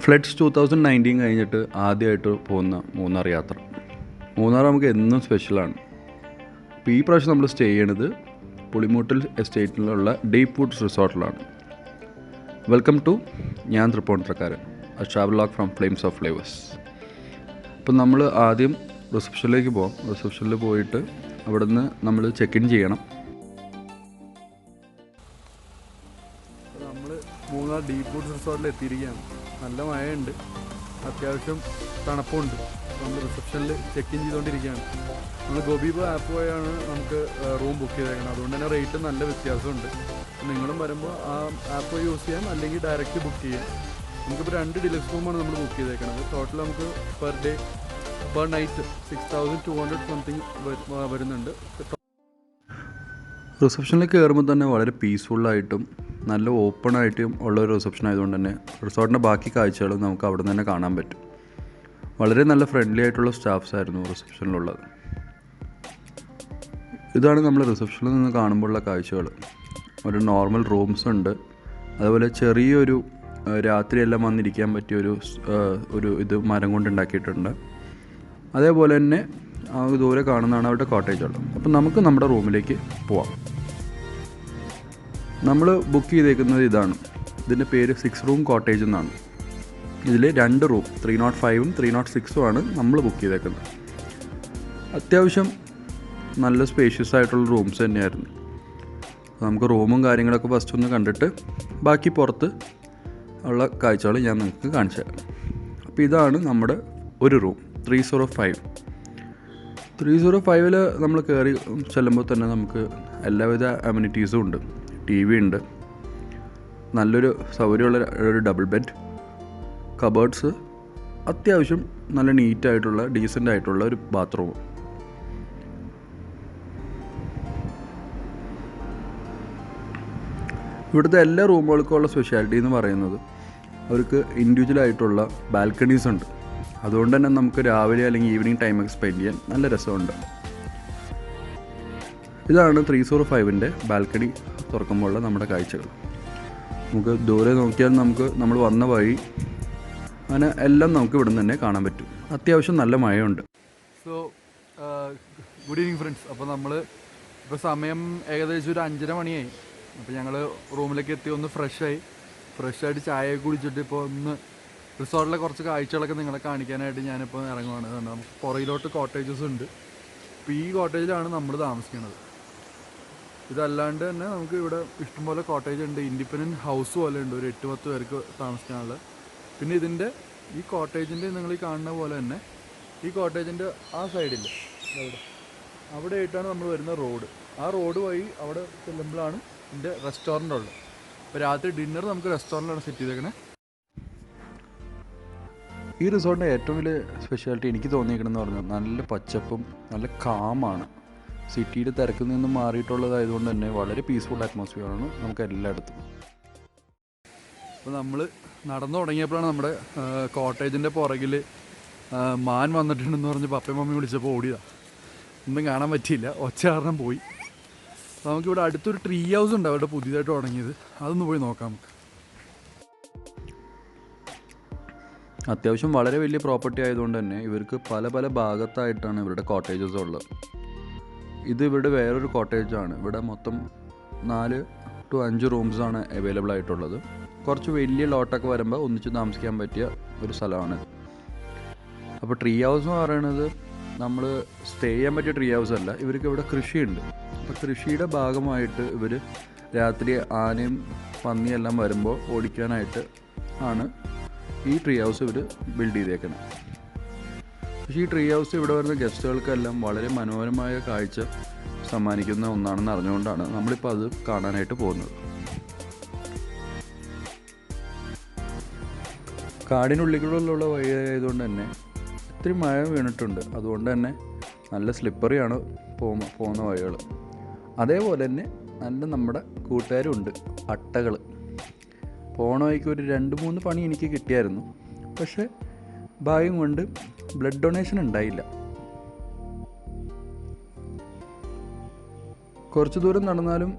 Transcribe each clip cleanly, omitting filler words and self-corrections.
Floods 2019 കഴിഞ്ഞിട്ട് ആദ്യമായിട്ട് പോകുന്ന മൂന്നാർ യാത്ര. മൂന്നാർ നമുക്ക് എന്നും സ്പെഷ്യലാണ്. അപ്പോൾ ഈ പ്രാവശ്യം നമ്മൾ സ്റ്റേ ചെയ്യണത് പുളിമൂട്ടിൽ എസ്റ്റേറ്റിലുള്ള ഡീപ്പ് വുഡ്സ് റിസോർട്ടിലാണ്. വെൽക്കം ടു ഞാൻ തൃപ്പൂണിത്തുറക്കാരൻ, travel log from flames of flavours. അപ്പം നമ്മൾ ആദ്യം റിസപ്ഷനിലേക്ക് പോകാം. റിസപ്ഷനിൽ പോയിട്ട് അവിടെ നിന്ന് നമ്മൾ ചെക്ക് ഇൻ ചെയ്യണം. നമ്മൾ മൂന്നാർ ഡീപ്പ് വുഡ്സ് റിസോർട്ടിൽ എത്തിയിരിക്കുകയാണ്. നല്ല മഴയുണ്ട്, അത്യാവശ്യം തണുപ്പുണ്ട്. നമ്മൾ റിസപ്ഷനിൽ ചെക്ക് ഇൻ ചെയ്തുകൊണ്ടിരിക്കുകയാണ്. നമ്മൾ ഗോബീബോ ആപ്പ് വഴിയാണ് നമുക്ക് റൂം ബുക്ക് ചെയ്തേക്കണം. അതുകൊണ്ട് തന്നെ റേറ്റ് നല്ല വ്യത്യാസമുണ്ട്. നിങ്ങളും വരുമ്പോൾ ആ ആപ്പ് വഴി യൂസ് ചെയ്യാം, അല്ലെങ്കിൽ ഡയറക്റ്റ് ബുക്ക് ചെയ്യാം. നമുക്കിപ്പോൾ 2 ഡിലക്സ് റൂമാണ് നമ്മൾ ബുക്ക് ചെയ്തേക്കുന്നത്. ടോട്ടൽ നമുക്ക് പെർ നൈറ്റ് 6200 സംതിങ് വരുന്നുണ്ട്. റിസപ്ഷനിൽ കയറുമ്പോൾ തന്നെ വളരെ പീസ്ഫുള്ളായിട്ടും നല്ല ഓപ്പണായിട്ടും ഉള്ളൊരു റിസപ്ഷൻ ആയതുകൊണ്ട് തന്നെ റിസോർട്ടിൻ്റെ ബാക്കി കാഴ്ചകൾ നമുക്ക് അവിടെ നിന്ന് തന്നെ കാണാൻ പറ്റും. വളരെ നല്ല ഫ്രണ്ട്ലി ആയിട്ടുള്ള സ്റ്റാഫ്സ് ആയിരുന്നു റിസപ്ഷനിലുള്ളത്. ഇതാണ് നമ്മൾ റിസപ്ഷനിൽ നിന്ന് കാണുമ്പോഴുള്ള കാഴ്ചകൾ. ഒരു നോർമൽ റൂംസ് ഉണ്ട്, അതുപോലെ ചെറിയൊരു രാത്രിയെല്ലാം വന്നിരിക്കാൻ പറ്റിയൊരു ഇത് മരം കൊണ്ട് ഉണ്ടാക്കിയിട്ടുണ്ട്. അതേപോലെ തന്നെ ആ ദൂരെ കാണുന്നതാണ് അവരുടെ കോട്ടേജുകൾ. അപ്പം നമുക്ക് നമ്മുടെ റൂമിലേക്ക് പോവാം. നമ്മൾ ബുക്ക് ചെയ്തേക്കുന്നത് ഇതാണ്. ഇതിൻ്റെ പേര് 6 റൂം കോട്ടേജ് എന്നാണ്. ഇതിൽ 2 റൂം 305ഉം 306ഉം ആണ് നമ്മൾ ബുക്ക് ചെയ്തേക്കുന്നത്. അത്യാവശ്യം നല്ല സ്പേഷ്യസ് ആയിട്ടുള്ള റൂംസ് തന്നെയായിരുന്നു. നമുക്ക് റൂമും കാര്യങ്ങളൊക്കെ ഫസ്റ്റ് ഒന്ന് കണ്ടിട്ട് ബാക്കി പുറത്ത് ഉള്ള കാഴ്ചകൾ ഞാൻ നിങ്ങൾക്ക് കാണിച്ചു തരാം. അപ്പോൾ ഇതാണ് നമ്മുടെ ഒരു റൂം 305. 305ൽ നമ്മൾ കയറി ചെല്ലുമ്പോൾ തന്നെ നമുക്ക് എല്ലാവിധ അമ്യൂണിറ്റീസും ഉണ്ട്. TV ഉണ്ട്, നല്ലൊരു സൗകര്യമുള്ള ഒരു ഡബിൾ ബെഡ്, കബേർഡ്സ്, അത്യാവശ്യം നല്ല നീറ്റായിട്ടുള്ള ഡീസൻ്റ് ആയിട്ടുള്ള ഒരു ബാത്റൂം. ഇവിടുത്തെ എല്ലാ റൂമുകൾക്കും ഉള്ള സ്പെഷ്യാലിറ്റി എന്ന് പറയുന്നത് അവർക്ക് ഇൻഡിവിജ്വലായിട്ടുള്ള ബാൽക്കണീസ് ഉണ്ട്. അതുകൊണ്ട് തന്നെ നമുക്ക് രാവിലെ അല്ലെങ്കിൽ ഈവനിങ് ടൈമൊക്കെ സ്പെൻഡ് ചെയ്യാൻ നല്ല രസമുണ്ട്. ഇതാണ് 305ൻ്റെ ബാൽക്കണി തുറക്കുമ്പോഴുള്ള നമ്മുടെ കാഴ്ചകൾ. നമുക്ക് ദൂരെ നോക്കിയാൽ നമ്മൾ വന്ന വഴി അങ്ങനെ എല്ലാം നമുക്ക് ഇവിടെ നിന്ന് തന്നെ കാണാൻ പറ്റും. അത്യാവശ്യം നല്ല മഴയുണ്ട്. So good evening friends. അപ്പോൾ നമ്മൾ ഇപ്പോൾ സമയം ഏകദേശം ഒരു 5:30 മണിയായി. അപ്പോൾ ഞങ്ങൾ റൂമിലേക്ക് എത്തി, ഒന്ന് ഫ്രഷായിട്ട് ചായയൊക്കെ കുടിച്ചിട്ട് ഇപ്പോൾ ഒന്ന് റിസോർട്ടിലെ കുറച്ച് കാഴ്ചകളൊക്കെ നിങ്ങളെ കാണിക്കാനായിട്ട് ഞാനിപ്പോൾ ഇറങ്ങുവാണ്. നമുക്ക് പുറയിലോട്ട് കോട്ടേജസ് ഉണ്ട്. ഇപ്പോൾ ഈ കോട്ടേജിലാണ് നമ്മൾ താമസിക്കുന്നത്. ഇതല്ലാണ്ട് തന്നെ നമുക്ക് ഇവിടെ ഇഷ്ടംപോലെ കോട്ടേജ് ഉണ്ട്. ഇൻഡിപെൻഡൻറ്റ് ഹൗസ് പോലെ ഉണ്ട്, ഒരു 8-10 പേർക്ക് താമസിക്കാനുള്ള. പിന്നെ ഈ കോട്ടേജിൻ്റെ നിങ്ങൾ ഈ കാണുന്ന പോലെ തന്നെ ഈ കോട്ടേജിൻ്റെ ആ സൈഡിൽ അവിടെ ആയിട്ടാണ് നമ്മൾ വരുന്ന റോഡ്. ആ റോഡ് വഴി അവിടെ ചെല്ലുമ്പോഴാണ് ഇതിൻ്റെ റെസ്റ്റോറൻ്റ് ഉള്ളത്. അപ്പോൾ രാത്രി ഡിന്നർ നമുക്ക് റെസ്റ്റോറൻറ്റിലാണ് സെറ്റ് ചെയ്തേക്കണേ. ഈ റിസോർട്ടിൻ്റെ ഏറ്റവും വലിയ സ്പെഷ്യാലിറ്റി എനിക്ക് തോന്നിയിരിക്കണമെന്ന് പറഞ്ഞാൽ നല്ല പച്ചപ്പും നല്ല കാമാണ്. സിറ്റിയുടെ തിരക്കിൽ നിന്നും മാറിയിട്ടുള്ളതായതുകൊണ്ട് തന്നെ വളരെ പീസ്ഫുൾ അറ്റ്മോസ്ഫിയറാണ് നമുക്ക് എല്ലായിടത്തും. അപ്പോൾ നമ്മൾ നടന്നു തുടങ്ങിയപ്പോഴാണ് നമ്മുടെ കോട്ടേജിൻ്റെ പുറകിൽ മാൻ വന്നിട്ടുണ്ടെന്ന് പറഞ്ഞ് പപ്പയും മമ്മി വിളിച്ചപ്പോൾ ഓടിയതാണ്. ഒന്നും കാണാൻ പറ്റിയില്ല, ഒച്ച കാരണം പോയി. അപ്പോൾ നമുക്കിവിടെ അടുത്തൊരു ട്രീ ഹൗസ് ഉണ്ട് അവരുടെ പുതിയതായിട്ട് തുടങ്ങിയത്, അതൊന്ന് പോയി നോക്കാം നമുക്ക്. അത്യാവശ്യം വളരെ വലിയ പ്രോപ്പർട്ടി ആയതുകൊണ്ട് തന്നെ ഇവർക്ക് പല പല ഭാഗത്തായിട്ടാണ് ഇവരുടെ കോട്ടേജസ് ഉള്ളത്. ഇത് ഇവരുടെ വേറൊരു കോട്ടേജാണ്. ഇവിടെ മൊത്തം 4 to 5 റൂംസാണ് അവൈലബിൾ ആയിട്ടുള്ളത്. കുറച്ച് വലിയ ലോട്ടൊക്കെ വരുമ്പോൾ ഒന്നിച്ച് താമസിക്കാൻ പറ്റിയ ഒരു സ്ഥലമാണ്. അപ്പോൾ ട്രീ ഹൗസ് എന്ന് പറയുന്നത് നമ്മൾ സ്റ്റേ ചെയ്യാൻ പറ്റിയ ട്രീ ഹൗസ് അല്ല. ഇവർക്ക് ഇവിടെ കൃഷിയുണ്ട്. അപ്പോൾ കൃഷിയുടെ ഭാഗമായിട്ട് ഇവർ രാത്രി ആനയും പന്നിയെല്ലാം വരുമ്പോൾ ഓടിക്കാനായിട്ട് ആണ് ഈ ട്രീ ഹൗസ് ഇവർ ബിൽഡ് ചെയ്തേക്കുന്നത്. പക്ഷേ ഈ ട്രീ ഹൗസ് ഇവിടെ വരുന്ന ഗസ്റ്റുകൾക്കെല്ലാം വളരെ മനോഹരമായ കാഴ്ച സമ്മാനിക്കുന്ന ഒന്നാണെന്ന് അറിഞ്ഞുകൊണ്ടാണ് നമ്മളിപ്പോൾ അത് കാണാനായിട്ട് പോകുന്നത്. കാടിനുള്ളിലുള്ള വഴി ആയതുകൊണ്ട് തന്നെ ഒത്തിരി മഴ വീണിട്ടുണ്ട്. അതുകൊണ്ട് തന്നെ നല്ല സ്ലിപ്പറിയാണ് പോകുന്ന വഴികൾ. അതേപോലെ തന്നെ നല്ല നമ്മുടെ കൂട്ടുകാരുണ്ട്, അട്ടകൾ. പോണ വഴിക്ക് ഒരു 2-3 പണി എനിക്ക് കിട്ടിയായിരുന്നു. പക്ഷേ ഭാഗ്യം കൊണ്ട് ബ്ലഡ് ഡൊണേഷൻ ഉണ്ടായില്ല. കുറച്ച് ദൂരം നടന്നാലും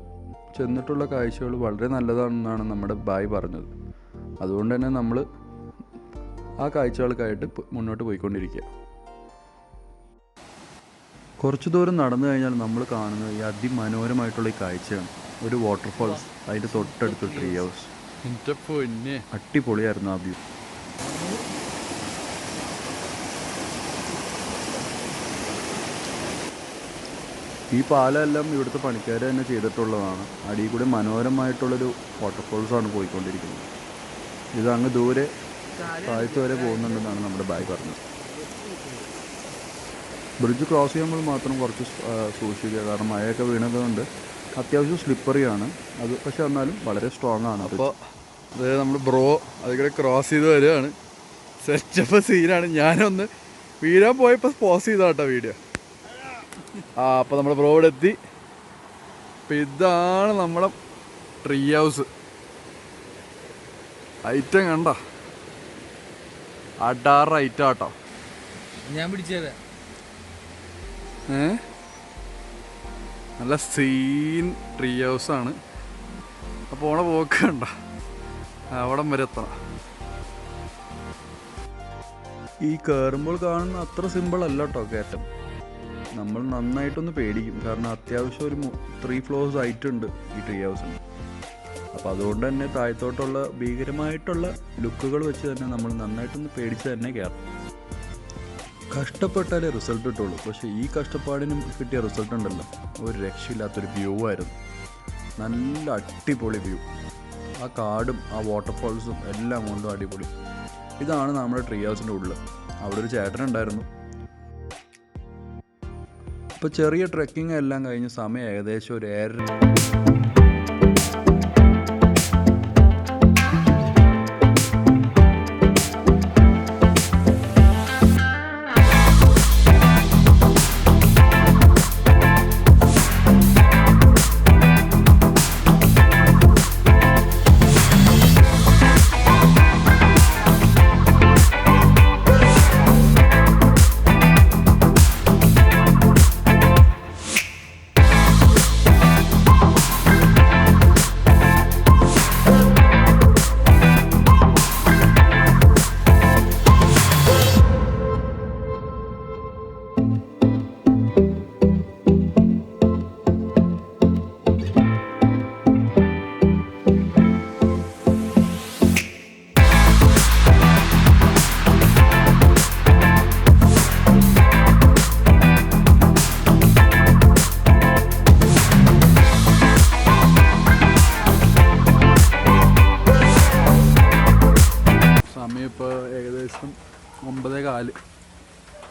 ചെന്നിട്ടുള്ള കാഴ്ചകൾ വളരെ നല്ലതാണെന്നാണ് നമ്മുടെ ബായ് പറഞ്ഞത്. അതുകൊണ്ട് തന്നെ നമ്മൾ ആ കാഴ്ചകൾക്കായിട്ട് മുന്നോട്ട് പോയിക്കൊണ്ടിരിക്കുക. കുറച്ച് ദൂരം നടന്നു കഴിഞ്ഞാൽ നമ്മൾ കാണുന്നത് ഈ അതിമനോഹരമായിട്ടുള്ള ഈ കാഴ്ചയാണ്. ഒരു വാട്ടർഫാൾസ്, അതിൻ്റെ തൊട്ടടുത്ത് ട്രീ ഹൗസ്. അടിപൊളിയായിരുന്നു ആ വ്യൂ. ഈ പാലമെല്ലാം ഇവിടുത്തെ പണിക്കാർ തന്നെ ചെയ്തിട്ടുള്ളതാണ്. അടിയിൽ കൂടെ മനോഹരമായിട്ടുള്ളൊരു വാട്ടർഫോൾസാണ് പോയിക്കൊണ്ടിരിക്കുന്നത്. ഇത് അങ്ങ് ദൂരെ താഴത്ത് വരെ പോകുന്നുണ്ടെന്നാണ് നമ്മുടെ ബാഗ് പറഞ്ഞത്. ബ്രിഡ്ജ് ക്രോസ് ചെയ്യുമ്പോൾ മാത്രം കുറച്ച് സൂക്ഷിക്കുക, കാരണം മഴയൊക്കെ വീണതുകൊണ്ട് അത്യാവശ്യം സ്ലിപ്പറിയാണ് അത്. പക്ഷെ എന്നാലും വളരെ സ്ട്രോങ് ആണ്. അപ്പോൾ അതായത് നമ്മൾ ബ്രോ അതിൽ ക്രോസ് ചെയ്ത് വരികയാണ്. സെറ്റപ്പ് സീനാണ്. ഞാനൊന്ന് വീഴാൻ പോയപ്പോൾ പോസ് ചെയ്താട്ടോ വീഡിയോ. അപ്പോൾ നമ്മൾ ബ്രോ ഇവിടെ എത്തി. അപ്പം ഇതാണ് നമ്മുടെ ട്രീ ഹൗസ്. ഐറ്റം കണ്ട അടാറ് ഐറ്റം ആട്ടോ. ഞാൻ പിടിച്ചത് നല്ല സീൻ ട്രീ ഹൗസാണ്. അപ്പോൾ ഓണ പോക്ക് കണ്ട അവിടം വരെ എത്തണം. ഈ കയറുമ്പോൾ കാണുന്ന അത്ര സിമ്പിൾ അല്ല കേട്ടോ കയറ്റം. നമ്മൾ നന്നായിട്ടൊന്ന് പേടിക്കും, കാരണം അത്യാവശ്യം ഒരു 3 floors ആയിട്ടുണ്ട് ഈ ട്രീ ഹൗസിന്. അപ്പോൾ അതുകൊണ്ട് തന്നെ താഴത്തോട്ടുള്ള ഭീകരമായിട്ടുള്ള ലുക്കുകൾ വെച്ച് തന്നെ നമ്മൾ നന്നായിട്ടൊന്ന് പേടിച്ച് തന്നെ കയറും. കഷ്ടപ്പെട്ടാലേ റിസൾട്ട് കിട്ടുള്ളൂ. പക്ഷേ ഈ കഷ്ടപ്പാടിനും കിട്ടിയ റിസൾട്ട് ഉണ്ടല്ലോ, ഒരു രക്ഷയില്ലാത്തൊരു വ്യൂ ആയിരുന്നു. നല്ല അടിപൊളി വ്യൂ. ആ കാടും ആ വാട്ടർഫാൾസും എല്ലാം കൊണ്ടും അടിപൊളി. ഇതാണ് നമ്മുടെ ട്രീ ഹൗസിൻ്റെ ഉള്ളിൽ. അവിടെ ഒരു ചേട്ടനുണ്ടായിരുന്നു. ഇപ്പോൾ ചെറിയ ട്രെക്കിംഗ് എല്ലാം കഴിഞ്ഞ് സമയം ഏകദേശം ഒരു 7:30. ഇപ്പോൾ ഏകദേശം 9:15.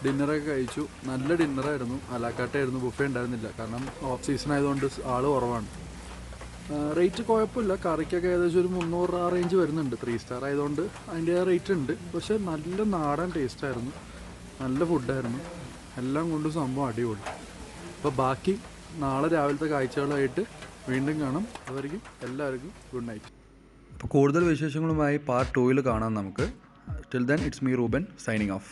ഡിന്നറൊക്കെ കഴിച്ചു. നല്ല ഡിന്നറായിരുന്നു. അലാക്കാട്ടായിരുന്നു. ബുഫേ ഉണ്ടായിരുന്നില്ല, കാരണം ഓഫ് സീസൺ ആയതുകൊണ്ട് ആൾ കുറവാണ്. റേറ്റ് കുഴപ്പമില്ല. കറിക്കൊക്കെ ഏകദേശം ഒരു 300 റേഞ്ച് വരുന്നുണ്ട്. 3 സ്റ്റാർ ആയതുകൊണ്ട് അതിൻ്റെ റേറ്റ് ഉണ്ട്. പക്ഷേ നല്ല നാടൻ ടേസ്റ്റായിരുന്നു. നല്ല ഫുഡായിരുന്നു. എല്ലാം കൊണ്ടും സംഭവം അടിപൊളി. അപ്പോൾ ബാക്കി നാളെ രാവിലത്തെ കാഴ്ചകളായിട്ട് വീണ്ടും കാണാം. അതുവരെയും എല്ലാവർക്കും ഗുഡ് നൈറ്റ്. അപ്പോൾ കൂടുതൽ വിശേഷങ്ങളുമായി പാർട്ട് 2 കാണാം നമുക്ക്. Till then, it's me Ruben signing off.